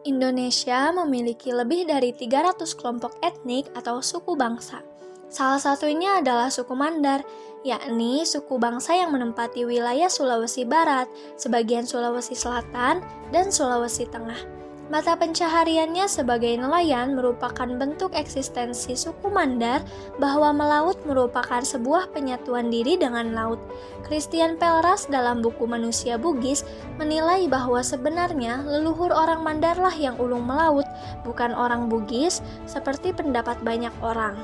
Indonesia memiliki lebih dari 300 kelompok etnik atau suku bangsa. Salah satunya adalah suku Mandar, yakni suku bangsa yang menempati wilayah Sulawesi Barat, sebagian Sulawesi Selatan, dan Sulawesi Tengah. Mata pencahariannya sebagai nelayan merupakan bentuk eksistensi suku Mandar bahwa melaut merupakan sebuah penyatuan diri dengan laut. Christian Pelras dalam buku Manusia Bugis menilai bahwa sebenarnya leluhur orang Mandarlah yang ulung melaut, bukan orang Bugis seperti pendapat banyak orang.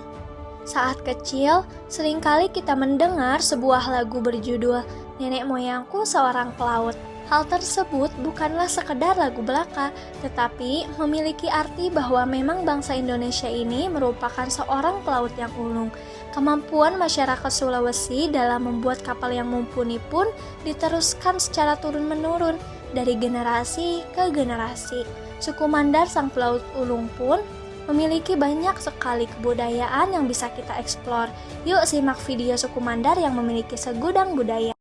Saat kecil, seringkali kita mendengar sebuah lagu berjudul Nenek Moyangku Seorang Pelaut. Hal tersebut bukanlah sekedar lagu belaka, tetapi memiliki arti bahwa memang bangsa Indonesia ini merupakan seorang pelaut yang ulung. Kemampuan masyarakat Sulawesi dalam membuat kapal yang mumpuni pun diteruskan secara turun-menurun dari generasi ke generasi. Suku Mandar sang pelaut ulung pun memiliki banyak sekali kebudayaan yang bisa kita eksplor. Yuk simak video suku Mandar yang memiliki segudang budaya.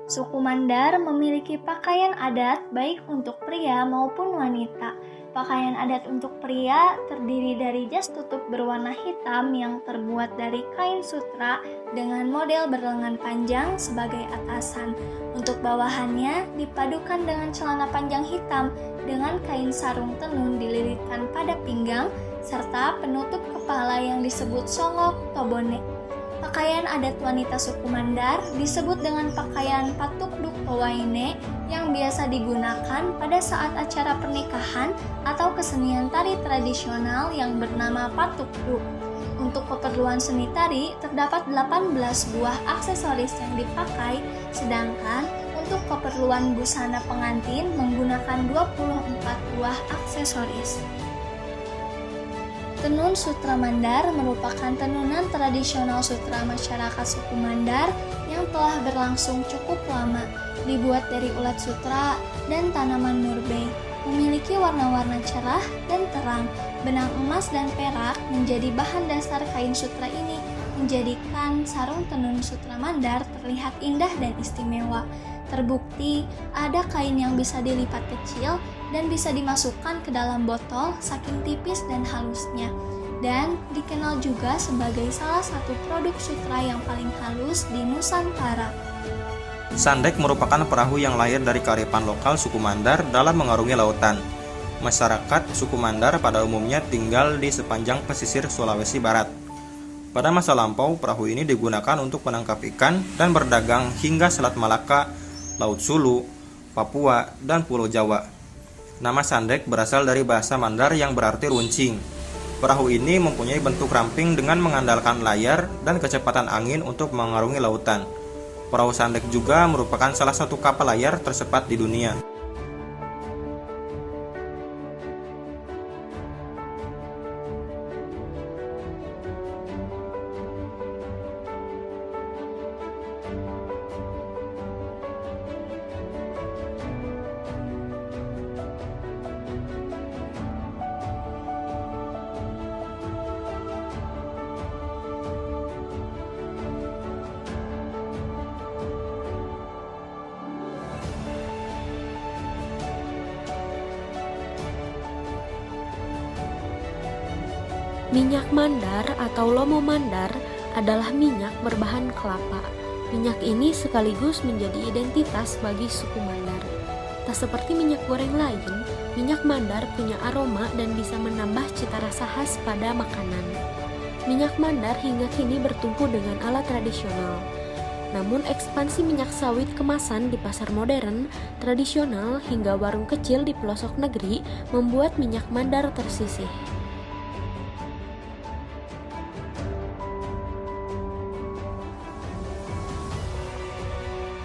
Suku Mandar memiliki pakaian adat baik untuk pria maupun wanita. Pakaian adat untuk pria terdiri dari jas tutup berwarna hitam yang terbuat dari kain sutra dengan model berlengan panjang sebagai atasan. Untuk bawahannya dipadukan dengan celana panjang hitam dengan kain sarung tenun dililitkan pada pinggang serta penutup kepala yang disebut songok tobone. Pakaian adat wanita suku Mandar disebut dengan pakaian patuk duk towaine yang biasa digunakan pada saat acara pernikahan atau kesenian tari tradisional yang bernama patuk duk. Untuk keperluan seni tari terdapat 18 buah aksesoris yang dipakai, sedangkan untuk keperluan busana pengantin menggunakan 24 buah aksesoris. Tenun Sutra Mandar merupakan tenunan tradisional sutra masyarakat suku Mandar yang telah berlangsung cukup lama, dibuat dari ulat sutra dan tanaman murbei, memiliki warna-warna cerah dan terang. Benang emas dan perak menjadi bahan dasar kain sutra ini, menjadikan sarung tenun Sutra Mandar terlihat indah dan istimewa. Terbukti ada kain yang bisa dilipat kecil dan bisa dimasukkan ke dalam botol saking tipis dan halusnya, dan dikenal juga sebagai salah satu produk sutra yang paling halus di Nusantara. Sandek merupakan perahu yang lahir dari kearifan lokal suku Mandar dalam mengarungi lautan. Masyarakat suku Mandar pada umumnya tinggal di sepanjang pesisir Sulawesi Barat. Pada masa lampau, perahu ini digunakan untuk menangkap ikan dan berdagang hingga Selat Malaka, Laut Sulu, Papua, dan Pulau Jawa. Nama Sandek berasal dari bahasa Mandar yang berarti runcing. Perahu ini mempunyai bentuk ramping dengan mengandalkan layar dan kecepatan angin untuk mengarungi lautan. Perahu Sandek juga merupakan salah satu kapal layar tercepat di dunia. Minyak mandar atau lomo mandar adalah minyak berbahan kelapa. Minyak ini sekaligus menjadi identitas bagi suku Mandar. Tak seperti minyak goreng lain, minyak mandar punya aroma dan bisa menambah cita rasa khas pada makanan. Minyak mandar hingga kini bertumpu dengan ala tradisional. Namun ekspansi minyak sawit kemasan di pasar modern, tradisional hingga warung kecil di pelosok negeri membuat minyak mandar tersisih.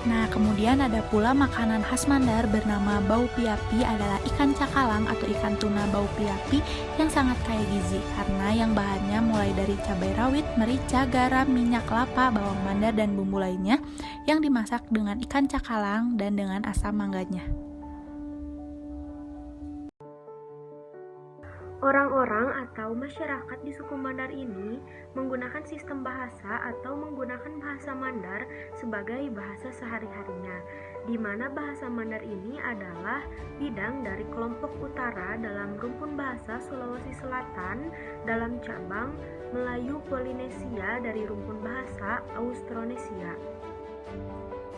Nah, kemudian ada pula makanan khas Mandar bernama bau piapi, adalah ikan cakalang atau ikan tuna bau piapi yang sangat kaya gizi karena yang bahannya mulai dari cabai rawit, merica, garam, minyak kelapa, bawang mandar, dan bumbu lainnya yang dimasak dengan ikan cakalang dan dengan asam mangganya. Orang-orang atau masyarakat di suku Mandar ini menggunakan sistem bahasa atau menggunakan bahasa Mandar sebagai bahasa sehari-harinya, di mana bahasa Mandar ini adalah bidang dari kelompok utara dalam rumpun bahasa Sulawesi Selatan dalam cabang Melayu Polinesia dari rumpun bahasa Austronesia.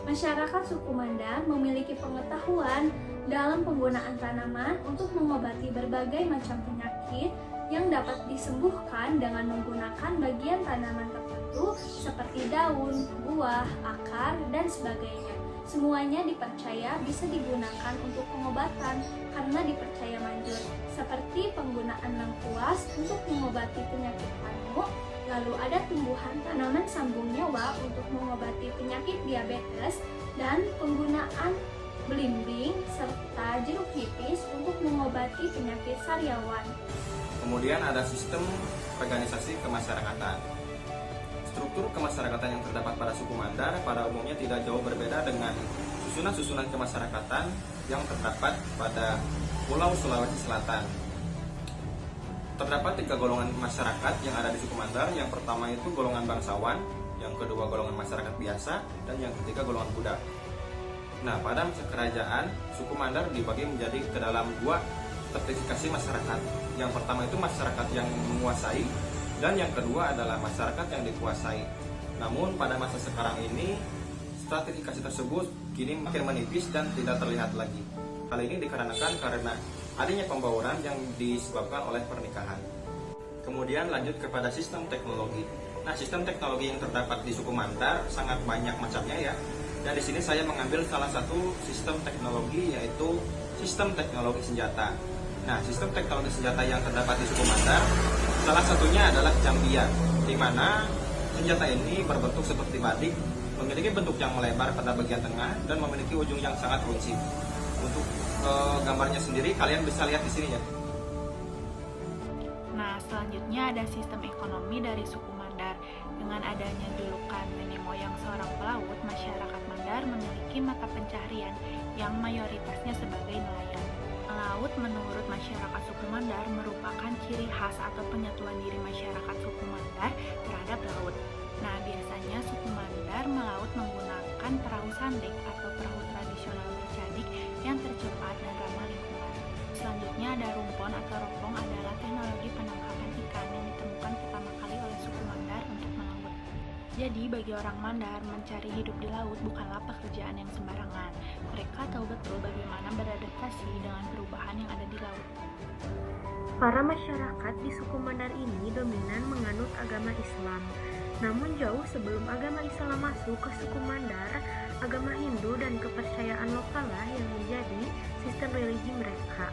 Masyarakat suku Mandar memiliki pengetahuan dalam penggunaan tanaman untuk mengobati berbagai macam penyakit yang dapat disembuhkan dengan menggunakan bagian tanaman tertentu seperti daun, buah, akar, dan sebagainya. Semuanya dipercaya bisa digunakan untuk pengobatan karena dipercaya manjur, seperti penggunaan lengkuas untuk mengobati penyakit panu. Lalu ada tumbuhan tanaman sambung nyawa untuk mengobati penyakit diabetes dan penggunaan belimbing serta jeruk nipis untuk mengobati penyakit sariawan. Kemudian ada sistem organisasi kemasyarakatan. Struktur kemasyarakatan yang terdapat pada suku Mandar pada umumnya tidak jauh berbeda dengan susunan-susunan kemasyarakatan yang terdapat pada Pulau Sulawesi Selatan. Terdapat 3 golongan masyarakat yang ada di suku Mandar. Yang pertama itu golongan bangsawan, yang kedua golongan masyarakat biasa, dan yang ketiga golongan budak. Nah, pada masa kerajaan, suku Mandar dibagi menjadi ke dalam 2 stratifikasi masyarakat. Yang pertama itu masyarakat yang menguasai, dan yang kedua adalah masyarakat yang dikuasai. Namun pada masa sekarang ini, stratifikasi tersebut kini makin menipis dan tidak terlihat lagi. Hal ini dikarenakan karena adanya pembauran yang disebabkan oleh pernikahan. Kemudian lanjut kepada sistem teknologi. Nah, sistem teknologi yang terdapat di suku Mandar sangat banyak macamnya ya. Dan di sini saya mengambil salah satu sistem teknologi, yaitu sistem teknologi senjata. Nah, sistem teknologi senjata yang terdapat di suku Mandar salah satunya adalah cambiar, di mana senjata ini berbentuk seperti badik, memiliki bentuk yang melebar pada bagian tengah dan memiliki ujung yang sangat runcing. Untuk gambarnya sendiri kalian bisa lihat di sini ya. Nah, selanjutnya ada sistem ekonomi dari suku Mandar. Dengan adanya julukan nenek moyang seorang pelaut, masyarakat Mandar memiliki mata pencaharian yang mayoritasnya sebagai nelayan. Melaut menurut masyarakat suku Mandar merupakan ciri khas atau penyatuan diri masyarakat suku Mandar terhadap laut. Nah, biasanya suku Mandar melaut menggunakan perahu sandek atau perahu tradisional bercadik yang tercepat dan ramah lingkungan. Selanjutnya ada rumpon atau ropong, adalah teknologi penangkapan ikan yang ditemukan pertama kali oleh suku Mandar untuk melaut. Jadi bagi orang Mandar, mencari hidup di laut bukanlah pekerjaan yang sembarangan. Mereka tahu betul bagaimana beradaptasi dengan perubahan yang ada di laut. Para masyarakat di suku Mandar ini dominan menganut agama Islam. Namun jauh sebelum agama Islam masuk ke suku Mandar, agama Hindu dan kepercayaan lokal lah yang menjadi sistem religi mereka.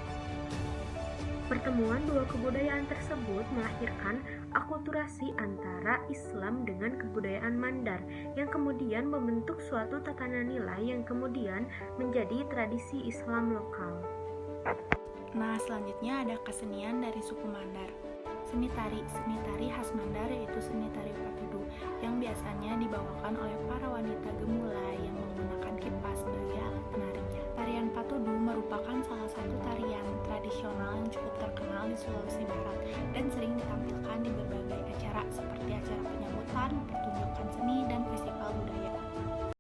Pertemuan 2 kebudayaan tersebut melahirkan akulturasi antara Islam dengan kebudayaan Mandar yang kemudian membentuk suatu tatanan nilai yang kemudian menjadi tradisi Islam lokal. Nah, selanjutnya ada kesenian dari suku Mandar. Seni tari khas Mandar yaitu seni tari patudu yang biasanya dibawakan oleh para wanita gemulai yang menggunakan kipas sebagai alat penarinya. Tarian patudu merupakan salah satu tarian tradisional yang cukup terkenal di Sulawesi Barat dan sering ditampilkan di berbagai acara seperti acara penyambutan, pertunjukan seni, dan festival budaya.